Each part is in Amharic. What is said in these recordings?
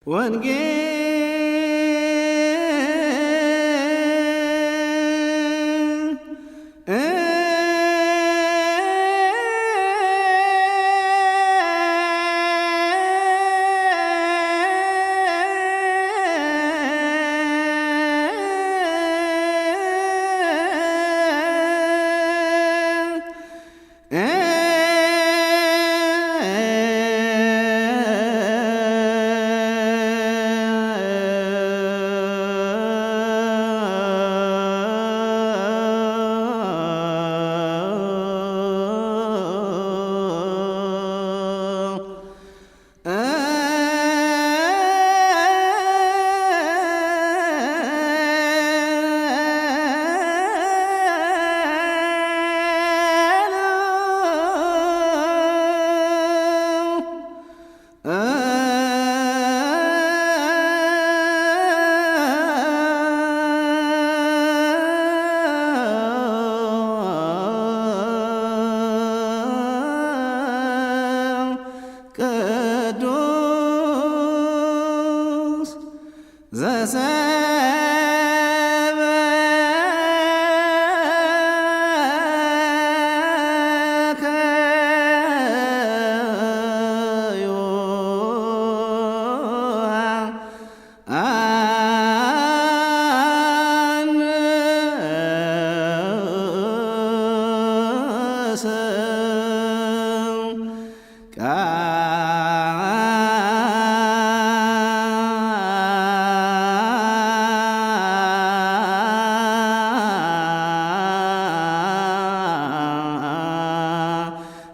ወንጌል ቅዱስ ዘሰበከ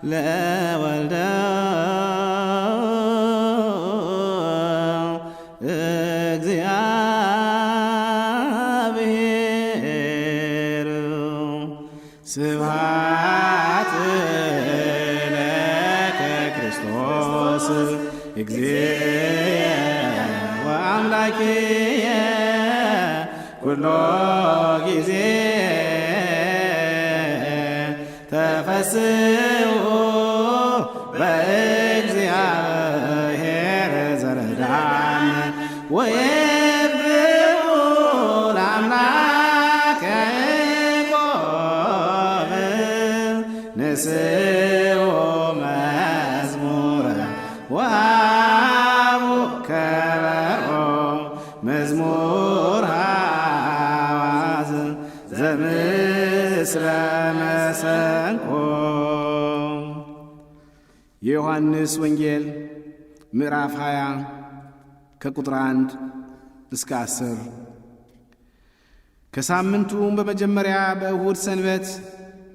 ለወልደ እግዚአብሔር ስብሐት ለከ ክርስቶስ እግዚእ ወአምላክየ ኩሎ ጊዜ ተፈስሑ በእግዚአብሔር ዘረዳን ወየብኡ ለአምላከ ያዕቆብ ንስኡ መዝሙረ ወሃቡ ከበሮ መዝሙር ሐዋዝ ዘምስለ መሰንቆ። የዮሐንስ ወንጌል ምዕራፍ 20 ከቁጥር 1 እስከ 10። ከሳምንቱም በመጀመሪያ በእሁድ ሰንበት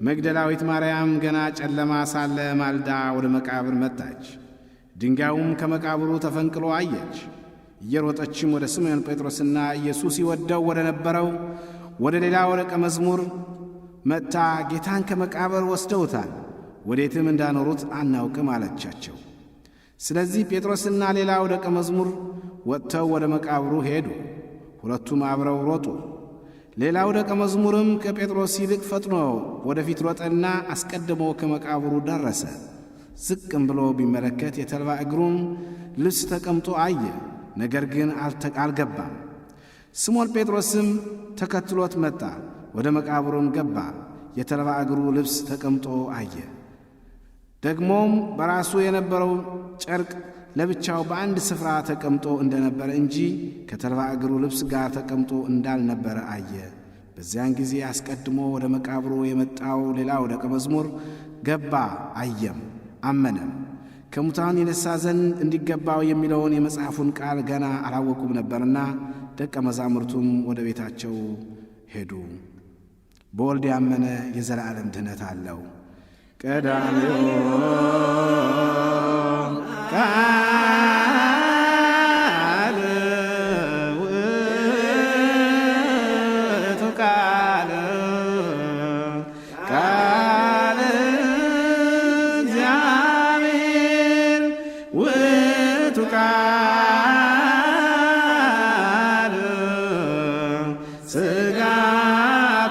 መግደላዊት ማርያም ገና ጨለማ ሳለ ማልዳ ወደ መቃብር መጣች። ድንጋዩም ከመቃብሩ ተፈንቅሎ አየች። እየሮጠችም ወደ ስምዖን ጴጥሮስና ኢየሱስ ይወደው ወደ ነበረው ወደ ሌላው ደቀ መዝሙር መጥታ ጌታን ከመቃብር ወስደውታል፣ ወዴትም እንዳኖሩት አናውቅም አለቻቸው። ስለዚህ ጴጥሮስና ሌላው ደቀ መዝሙር ወጥተው ወደ መቃብሩ ሄዱ። ሁለቱም አብረው ሮጡ። ሌላው ደቀ መዝሙርም ከጴጥሮስ ይልቅ ፈጥኖ ወደፊት ሮጠና አስቀድሞ ከመቃብሩ ደረሰ። ዝቅም ብሎ ቢመለከት የተልባ እግሩን ልብስ ተቀምጦ አየ፣ ነገር ግን አልገባም። ስምዖን ጴጥሮስም ተከትሎት መጣ፣ ወደ መቃብሩም ገባ፣ የተልባ እግሩ ልብስ ተቀምጦ አየ። ደግሞም በራሱ የነበረው ጨርቅ ለብቻው በአንድ ስፍራ ተቀምጦ እንደነበረ እንጂ ከተልባ እግሩ ልብስ ጋር ተቀምጦ እንዳልነበረ አየ። በዚያን ጊዜ አስቀድሞ ወደ መቃብሩ የመጣው ሌላው ደቀ መዝሙር ገባ፣ አየም፣ አመነም። ከሙታን ይነሣ ዘንድ እንዲገባው የሚለውን የመጽሐፉን ቃል ገና አላወቁም ነበርና፣ ደቀ መዛሙርቱም ወደ ቤታቸው ሄዱ። በወልድ ያመነ የዘላለም ድኅነት አለው። ቀዳሚው ቃል ውእቱ ቃል እግዚአብሔር ውእቱ ቃል ሥጋ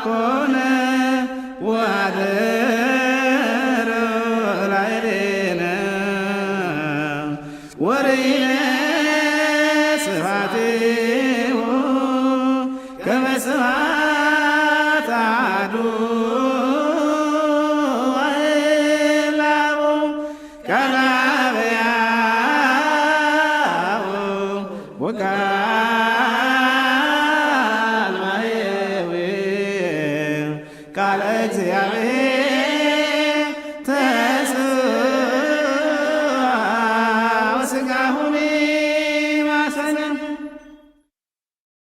ኮነ ወአደረ ላዕሌነ ወበረከቱ